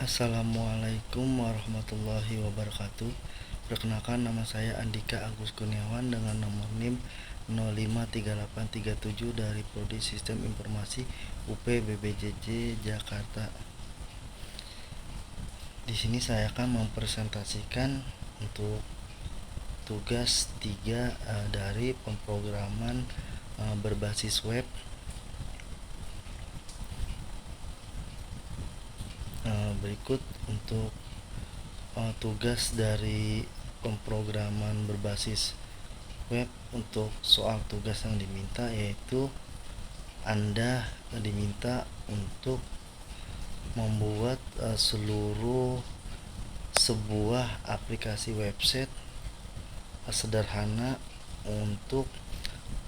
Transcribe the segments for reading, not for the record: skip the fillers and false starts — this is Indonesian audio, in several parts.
Assalamualaikum warahmatullahi wabarakatuh. Perkenalkan, nama saya Andika Agus Kurniawan dengan nomor NIM 053837 dari Prodi Sistem Informasi UP BPJJ Jakarta. Di sini saya akan mempresentasikan untuk tugas 3 dari pemrograman berbasis web. Berikut untuk tugas dari pemrograman berbasis web. Untuk soal tugas yang diminta, yaitu Anda diminta untuk membuat sebuah aplikasi website sederhana untuk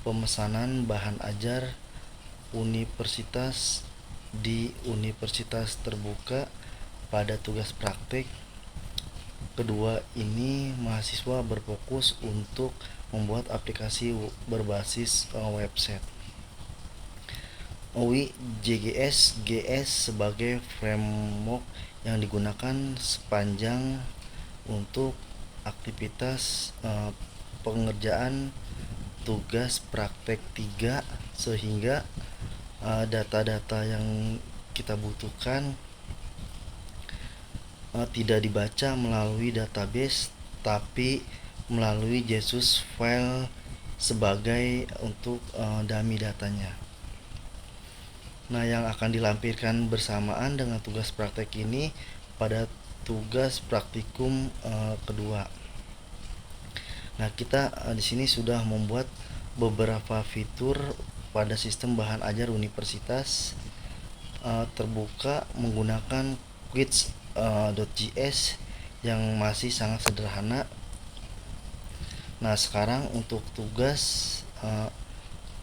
pemesanan bahan ajar universitas di universitas terbuka pada tugas praktik. Kedua ini mahasiswa berfokus untuk membuat aplikasi berbasis website. OWI.js GS sebagai framework yang digunakan sepanjang untuk aktivitas pengerjaan tugas praktek 3, sehingga data-data yang kita butuhkan tidak dibaca melalui database, tapi melalui JSON file sebagai untuk dummy datanya. Nah, yang akan dilampirkan bersamaan dengan tugas praktek ini pada tugas praktikum kedua. Nah, kita di sini sudah membuat beberapa fitur pada sistem bahan ajar universitas terbuka menggunakan quiz.js yang masih sangat sederhana. Nah, sekarang untuk tugas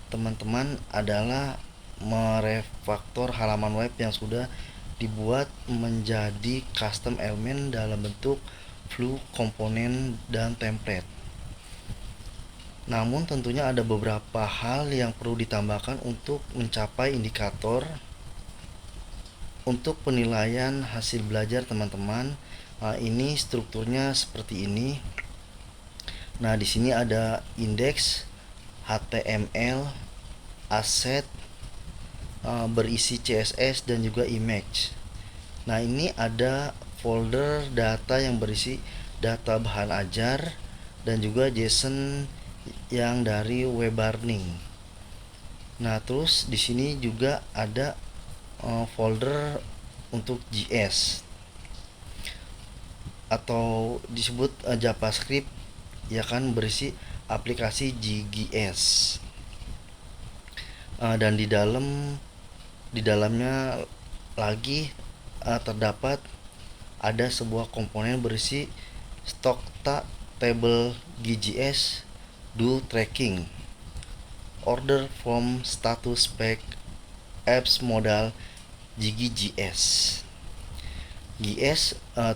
teman-teman adalah merefaktor halaman web yang sudah dibuat menjadi custom element dalam bentuk view, komponen, dan template. Namun tentunya ada beberapa hal yang perlu ditambahkan untuk mencapai indikator untuk penilaian hasil belajar teman-teman. Ini strukturnya seperti ini. Nah, di sini ada indeks, HTML, asset, berisi CSS, dan juga image. Nah, ini ada folder data yang berisi data bahan ajar dan juga JSON yang dari WebBurning. Nah, terus di sini juga ada folder untuk JS atau disebut JavaScript, ya kan, berisi aplikasi JGS. Dan di dalamnya lagi terdapat ada sebuah komponen berisi stock table GJS, do tracking, order from status pack, apps modal GGS.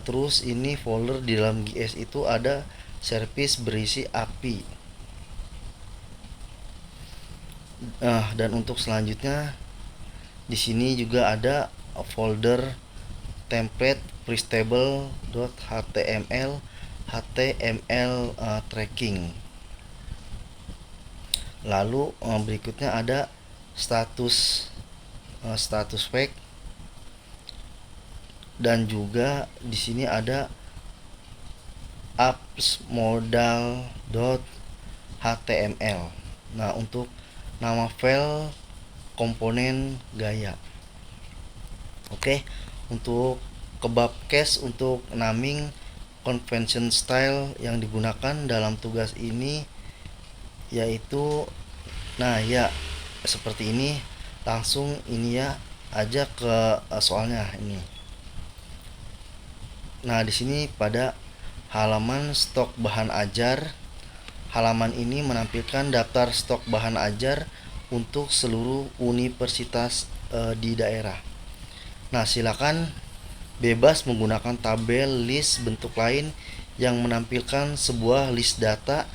Terus ini folder di dalam GS itu ada service berisi API. Dan untuk selanjutnya di sini juga ada folder template printable.html, HTML tracking. Lalu berikutnya ada status pack, dan juga di sini ada apps modal.html. Nah, untuk nama file, komponen, gaya. Oke, untuk kebab case untuk naming convention style yang digunakan dalam tugas ini yaitu seperti ini. Langsung ini aja ke soalnya ini. Nah, di sini pada halaman stok bahan ajar, halaman ini menampilkan daftar stok bahan ajar untuk seluruh universitas di daerah. Nah, silakan bebas menggunakan tabel, list, bentuk lain yang menampilkan sebuah list data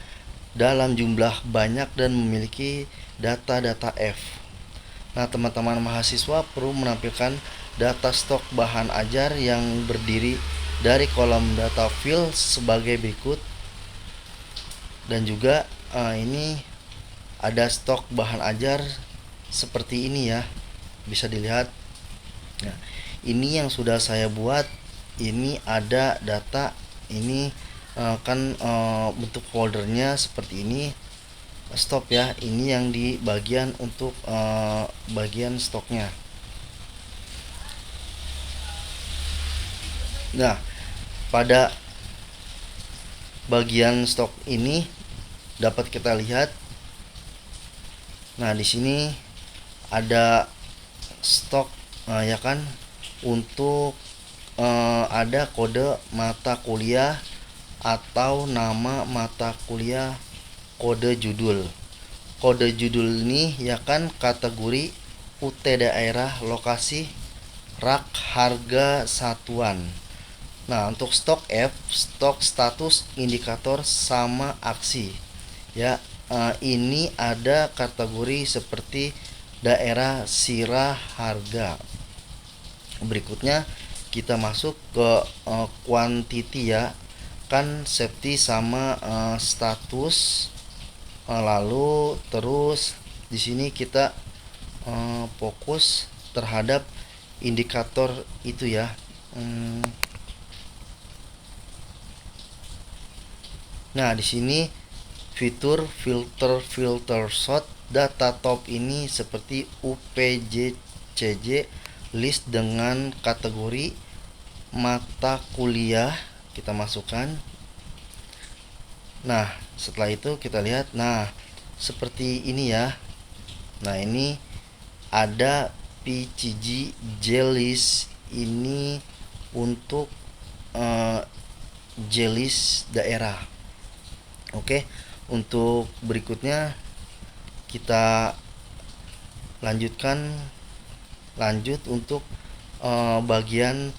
dalam jumlah banyak dan memiliki data-data F. Nah, teman-teman mahasiswa perlu menampilkan data stok bahan ajar yang berdiri dari kolom data field sebagai berikut. Dan juga ini ada stok bahan ajar seperti ini ya, bisa dilihat. Nah, ini yang sudah saya buat. Ini ada data, ini kan bentuk foldernya seperti ini. Stop ya, ini yang di bagian untuk bagian stoknya. Nah, pada bagian stok ini dapat kita lihat. Nah, di sini ada stok ya kan, untuk ada kode mata kuliah atau nama mata kuliah, kode judul. Kode judul ini ya kan kategori, UT daerah, lokasi, rak, harga, satuan. Nah, untuk stok F, stok status, indikator, sama aksi. Ya, ini ada kategori seperti daerah, sirah, harga. Berikutnya kita masuk ke quantity ya, kan safety sama status. Lalu terus di sini kita fokus terhadap indikator itu ya. Nah, di sini fitur filter sort data top ini seperti UPJCJ, list dengan kategori mata kuliah kita masukkan. Nah, setelah itu kita lihat, nah seperti ini ya. Nah, ini ada PCG J-list, ini untuk J-list daerah. Oke, untuk berikutnya kita lanjut untuk bagian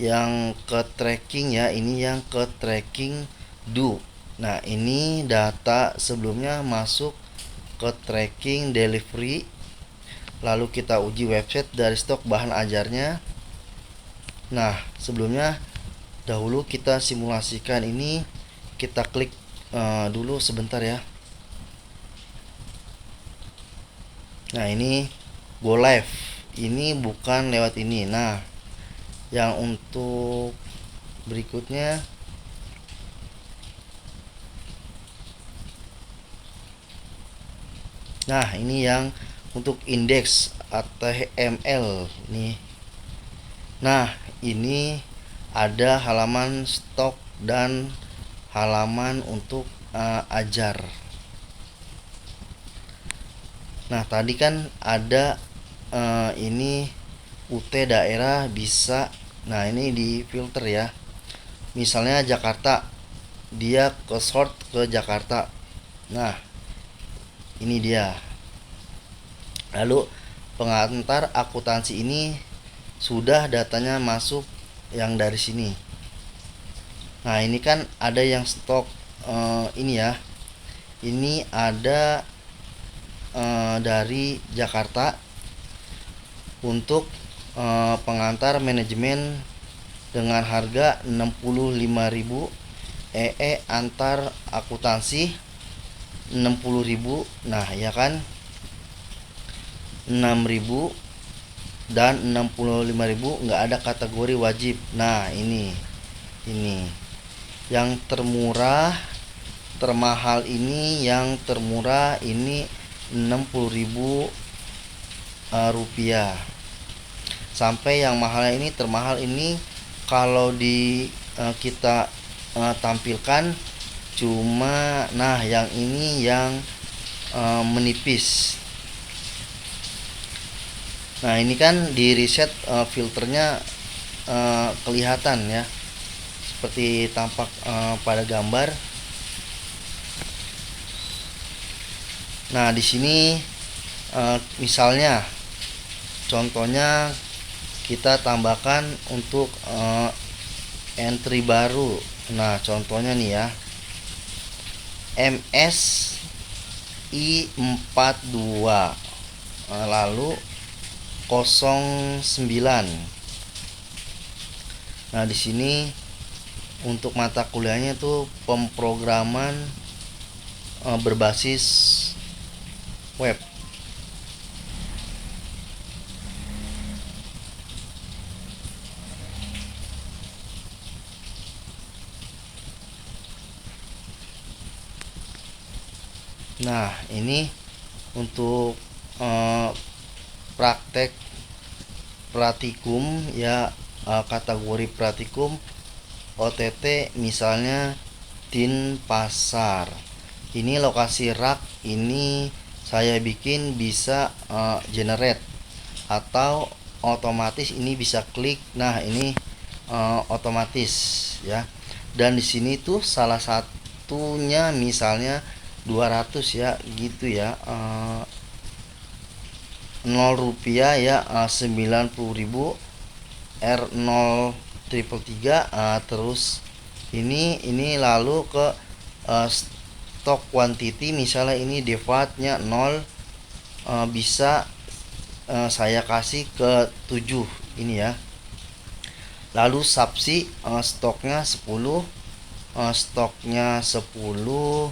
yang ke tracking ya. Ini yang ke tracking do. Nah, ini data sebelumnya masuk ke tracking delivery, lalu kita uji website dari stok bahan ajarnya. Nah, sebelumnya dahulu kita simulasikan ini, kita klik dulu sebentar ya. Nah, ini go live, ini bukan lewat ini. Nah, yang untuk berikutnya, nah ini yang untuk indeks HTML nih. Nah, ini ada halaman stok dan halaman untuk ajar. Nah, tadi kan ada ini UT daerah bisa. Nah, ini di filter ya. Misalnya Jakarta, dia ke sort ke Jakarta. Nah, ini dia. Lalu pengantar akuntansi ini sudah datanya masuk yang dari sini. Nah, ini kan ada yang stok ini ya. Ini ada dari Jakarta untuk pengantar manajemen dengan harga 65.000, antar akuntansi 60.000. Nah, ya kan, 6.000 dan 65.000 nggak ada kategori wajib. Nah, ini yang termurah, termahal ini, yang termurah ini 60.000 rupiah, sampai yang mahalnya ini, termahal ini kalau di kita tampilkan cuma, nah yang ini yang menipis. Nah, ini kan di reset filternya kelihatan ya, seperti tampak pada gambar. Nah, di sini misalnya contohnya kita tambahkan untuk entry baru. Nah, contohnya nih ya, MSI 42, lalu 09. Nah, di sini untuk mata kuliahnya itu pemrograman berbasis web. Nah, ini untuk praktek praktikum ya, kategori praktikum OTT misalnya Denpasar. Ini lokasi rak, ini saya bikin bisa generate atau otomatis ini bisa klik. Nah, ini otomatis ya. Dan di sini tuh salah satunya misalnya 200 ya gitu ya, 0 rupiah ya, 90.000 R0 triple 3. Terus ini lalu ke stock quantity misalnya ini defaultnya 0, bisa saya kasih ke 7 ini ya. Lalu subsi stoknya 10, stoknya 10.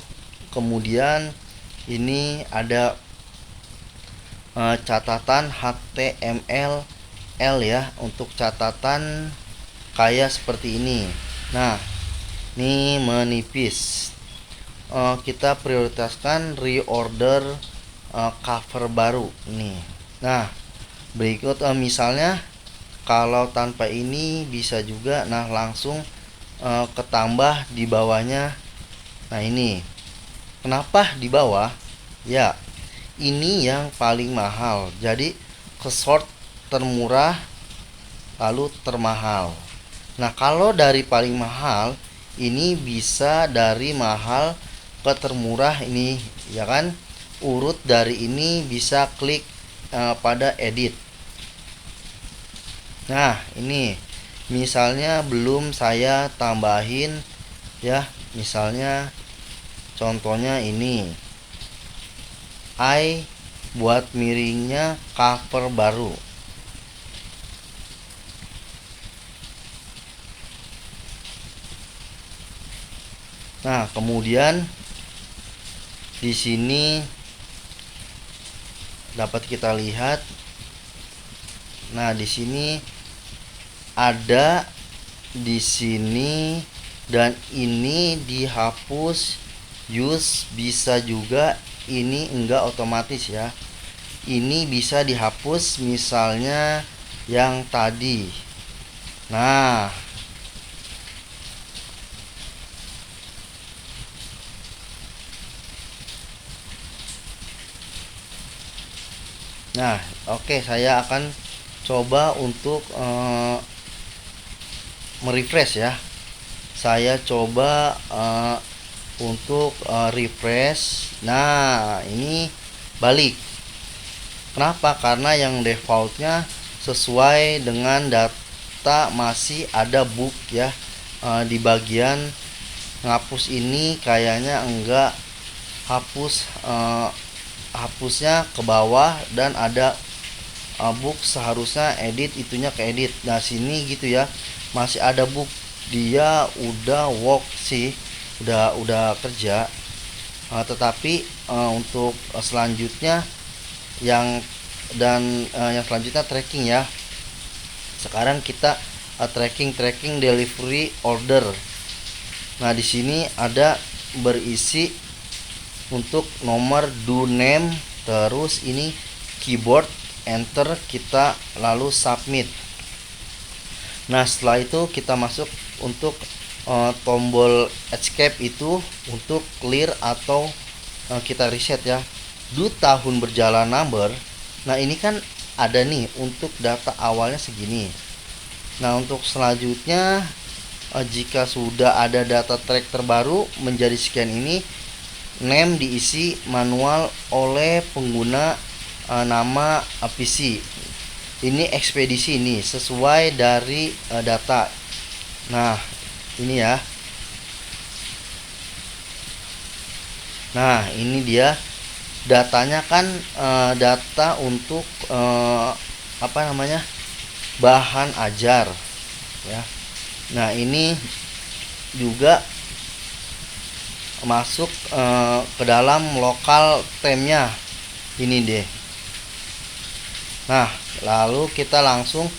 Kemudian ini ada catatan HTML ya, untuk catatan kayak seperti ini. Nah, ini menipis. Kita prioritaskan reorder cover baru nih. Nah, berikut misalnya kalau tanpa ini bisa juga. Nah, langsung ketambah di bawahnya. Nah, ini kenapa di bawah? Ya, ini yang paling mahal. Jadi ke sort termurah lalu termahal. Nah, kalau dari paling mahal ini bisa dari mahal ke termurah ini ya kan. Urut dari ini bisa klik pada edit. Nah, ini misalnya belum saya tambahin ya. Misalnya contohnya ini buat miringnya cover baru. Nah, kemudian di sini dapat kita lihat. Nah, di sini ada di sini dan ini dihapus use, bisa juga ini enggak otomatis ya. Ini bisa dihapus misalnya yang tadi. Nah, oke, saya akan coba untuk merefresh ya. Saya coba untuk refresh. Nah, ini balik. Kenapa? Karena yang defaultnya sesuai dengan data masih ada bug ya. Di bagian ngapus ini kayaknya enggak hapus, hapusnya ke bawah dan ada bug, seharusnya edit itunya ke edit. Nah, sini gitu ya, masih ada bug. Dia udah work sih, udah kerja, tetapi untuk selanjutnya yang yang selanjutnya tracking ya. Sekarang kita tracking delivery order. Nah, di sini ada berisi untuk nomor do name, terus ini keyboard enter, kita lalu submit. Nah, setelah itu kita masuk untuk tombol escape itu untuk clear atau kita reset ya. Do tahun berjalan number. Nah, ini kan ada nih untuk data awalnya segini. Nah, untuk selanjutnya jika sudah ada data track terbaru menjadi sekian ini, name diisi manual oleh pengguna nama PC. Ini ekspedisi ini sesuai dari data. Nah, ini ya. Nah, ini dia datanya kan data untuk bahan ajar ya. Nah, ini juga masuk ke dalam lokal temnya ini deh. Nah, lalu kita langsung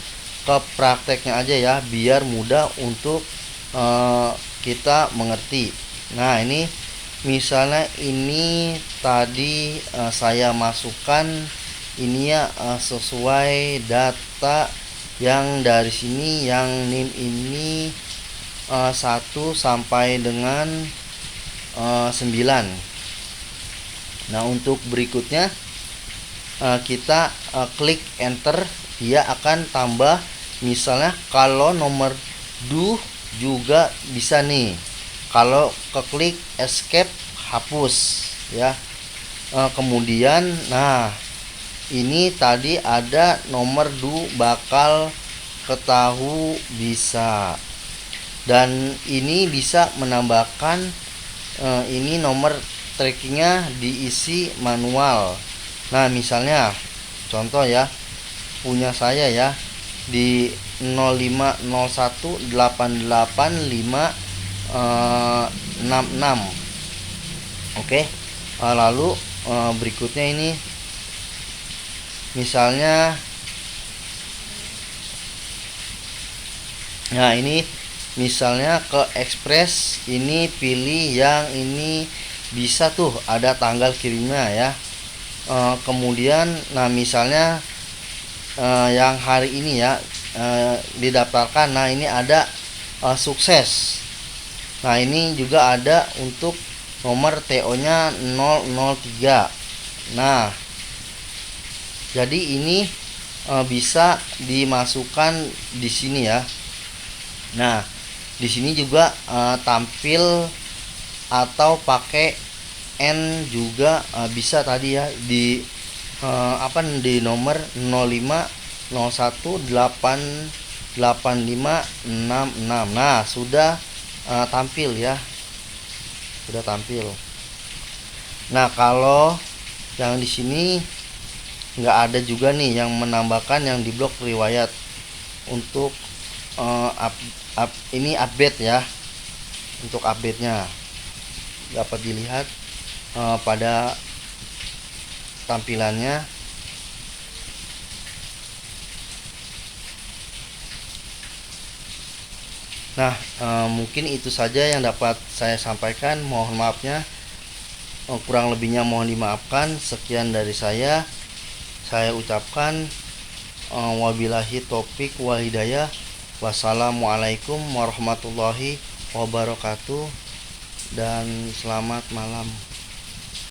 ke prakteknya aja ya, biar mudah untuk kita mengerti. Nah, ini misalnya ini tadi saya masukkan ini ya, sesuai data yang dari sini, yang NIM ini 1 sampai dengan 9. Nah, untuk berikutnya kita klik enter, dia akan tambah. Misalnya kalau nomor du juga bisa nih, kalau keklik escape hapus ya. Kemudian nah, ini tadi ada nomor du bakal ketahu bisa, dan ini bisa menambahkan ini nomor trackingnya diisi manual. Nah, misalnya contoh ya, punya saya ya di 050188566. Oke. Lalu berikutnya ini misalnya, nah ini misalnya ke Express, ini pilih yang ini, bisa tuh ada tanggal kirimnya ya. Kemudian nah misalnya yang hari ini ya didaftarkan. Nah, ini ada sukses. Nah, ini juga ada untuk nomor TO nya 003. Nah, jadi ini bisa dimasukkan di sini ya. Nah, di sini juga tampil atau pakai N juga bisa tadi ya, di di nomor 050188566. Nah, sudah tampil ya. Sudah tampil. Nah, kalau yang di sini nggak ada juga nih yang menambahkan yang di blok riwayat untuk ini update ya. Untuk update-nya dapat dilihat pada tampilannya. Nah, mungkin itu saja yang dapat saya sampaikan. Mohon maafnya, kurang lebihnya mohon dimaafkan. Sekian dari saya ucapkan wabillahi taufik wal hidayah. Wassalamualaikum warahmatullahi wabarakatuh, dan selamat malam.